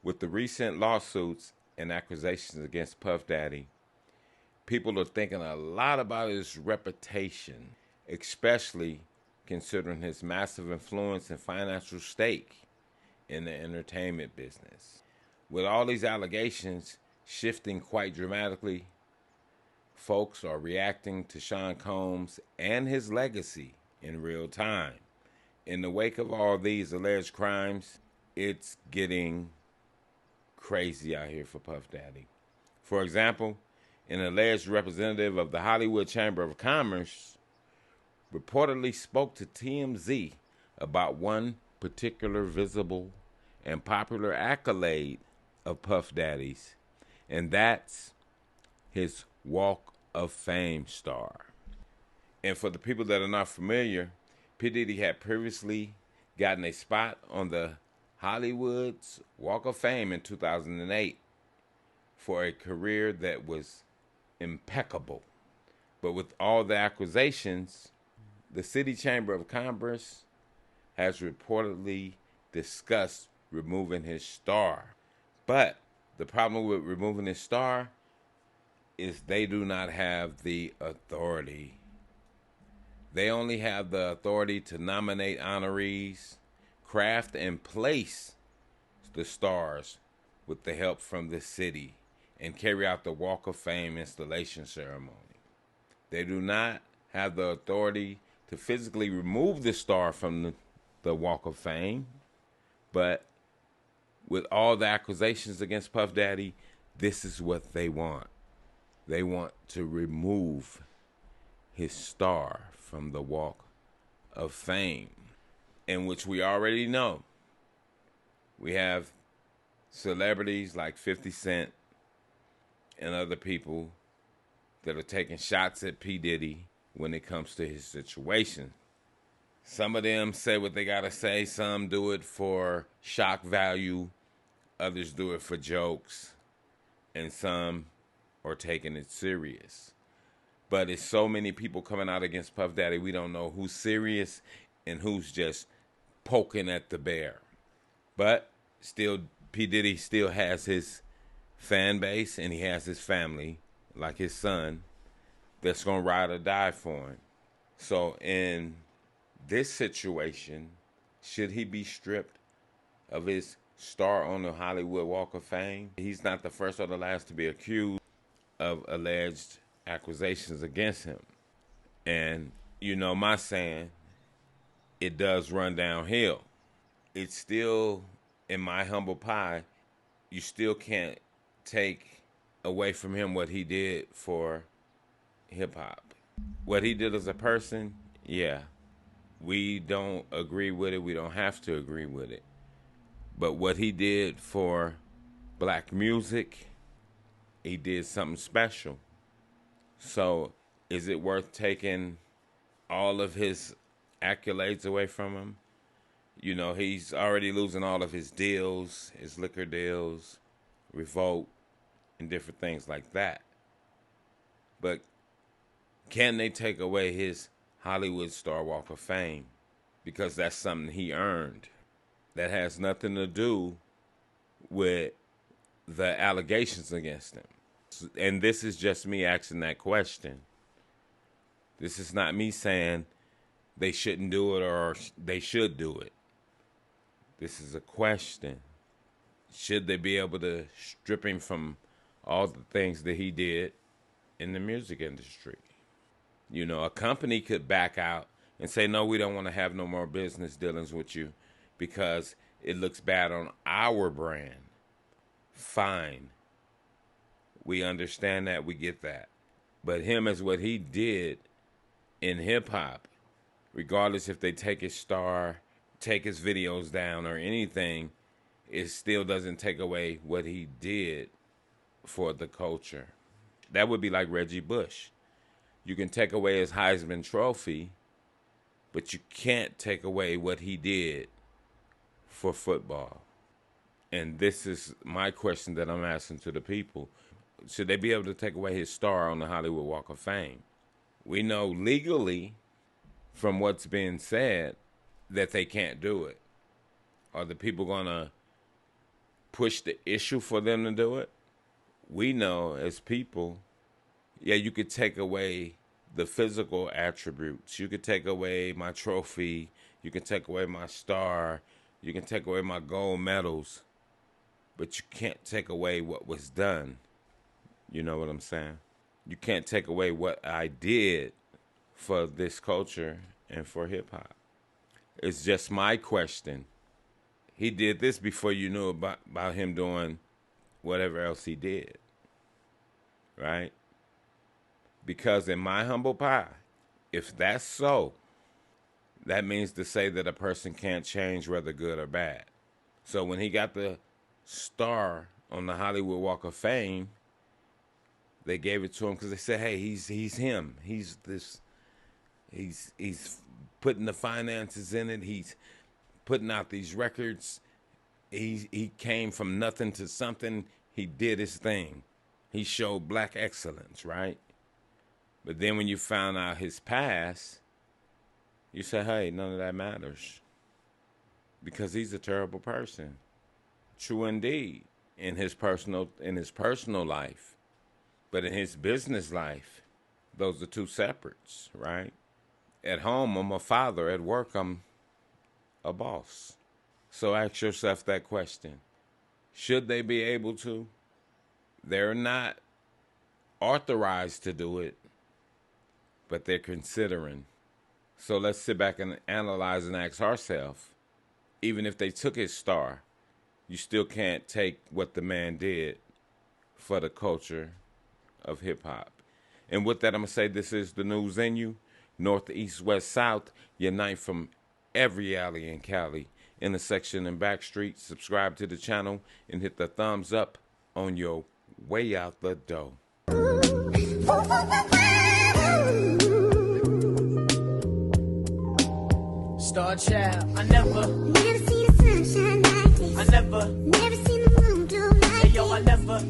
With the recent lawsuits and accusations against Puff Daddy, people are thinking a lot about his reputation, especially considering his massive influence and financial stake in the entertainment business. With all these allegations shifting quite dramatically, folks are reacting to Sean Combs and his legacy in real time. In the wake of all these alleged crimes, it's getting crazy out here for Puff Daddy. For example, an alleged representative of the Hollywood Chamber of Commerce reportedly spoke to TMZ about one particular visible and popular accolade of Puff Daddy's, and that's his Walk of Fame star. And for the people that are not familiar, P. Diddy had previously gotten a spot on the Hollywood's Walk of Fame in 2008 for a career that was impeccable. But with all the accusations, the City Chamber of Commerce has reportedly discussed removing his star. But the problem with removing his star is they do not have the authority. They only have the authority to nominate honorees, craft and place the stars with the help from the city, and carry out the Walk of Fame installation ceremony. They do not have the authority to physically remove the star from the Walk of Fame, but with all the accusations against Puff Daddy, this is what they want. They want to remove his star from the Walk of Fame, in which we already know we have celebrities like 50 Cent and other people that are taking shots at P. Diddy when it comes to his situation. Some of them say what they gotta say. Some do it for shock value. Others do it for jokes. And some are taking it serious. But it's so many people coming out against Puff Daddy, we don't know who's serious and who's just poking at the bear. But still, P. Diddy still has his fan base and he has his family, like his son, that's going to ride or die for him. So in this situation, should he be stripped of his star on the Hollywood Walk of Fame? He's not the first or the last to be accused of alleged accusations against him. And, you know, my saying, it does run downhill. It's still, in my humble pie, you still can't take away from him what he did for hip-hop. What he did as a person, yeah, we don't agree with it. We don't have to agree with it. But what he did for black music, he did something special. So is it worth taking all of his accolades away from him? You know, he's already losing all of his deals, his liquor deals, Revolt, and different things like that. But can they take away his Hollywood Star Walk of Fame? Because that's something he earned. That has nothing to do with the allegations against him. And this is just me asking that question. This is not me saying they shouldn't do it or they should do it. This is a question. Should they be able to strip him from all the things that he did in the music industry? You know, a company could back out and say, no, we don't want to have no more business dealings with you because it looks bad on our brand. Fine. We understand that. We get that. But him as what he did in hip-hop, regardless if they take his star, take his videos down or anything, it still doesn't take away what he did for the culture. That would be like Reggie Bush. You can take away his Heisman Trophy, but you can't take away what he did for football. And this is my question that I'm asking to the people. Should they be able to take away his star on the Hollywood Walk of Fame? We know legally, from what's being said, that they can't do it. Are the people going to push the issue for them to do it. We know as people, yeah, you could take away the physical attributes. You could take away my trophy. You can take away my star. You can take away my gold medals. But you can't take away what was done. You know what I'm saying? You can't take away what I did for this culture and for hip-hop. It's just my question. He did this before you knew about him doing whatever else he did. Right? Because in my humble pie, if that's so, that means to say that a person can't change whether good or bad. So when he got the star on the Hollywood Walk of Fame, they gave it to him because they said, hey, he's him. He's putting the finances in it. He's putting out these records. He came from nothing to something. He did his thing. He showed black excellence, right? But then when you found out his past, you say, hey, none of that matters. Because he's a terrible person. True indeed, in his personal life. But in his business life, those are two separates, right? At home, I'm a father. At work, I'm a boss. So ask yourself that question. Should they be able to? They're not authorized to do it, but they're considering. So let's sit back and analyze and ask ourselves, even if they took his star, you still can't take what the man did for the culture of hip-hop. And with that, I'm going to say this is the news in you. North, east, west, south, unite from every alley in Cali, intersection and back street. Subscribe to the channel and hit the thumbs up on your way out the door. Star child, I never seen the sunshine like this. I never seen the moon glow like hey yo, I never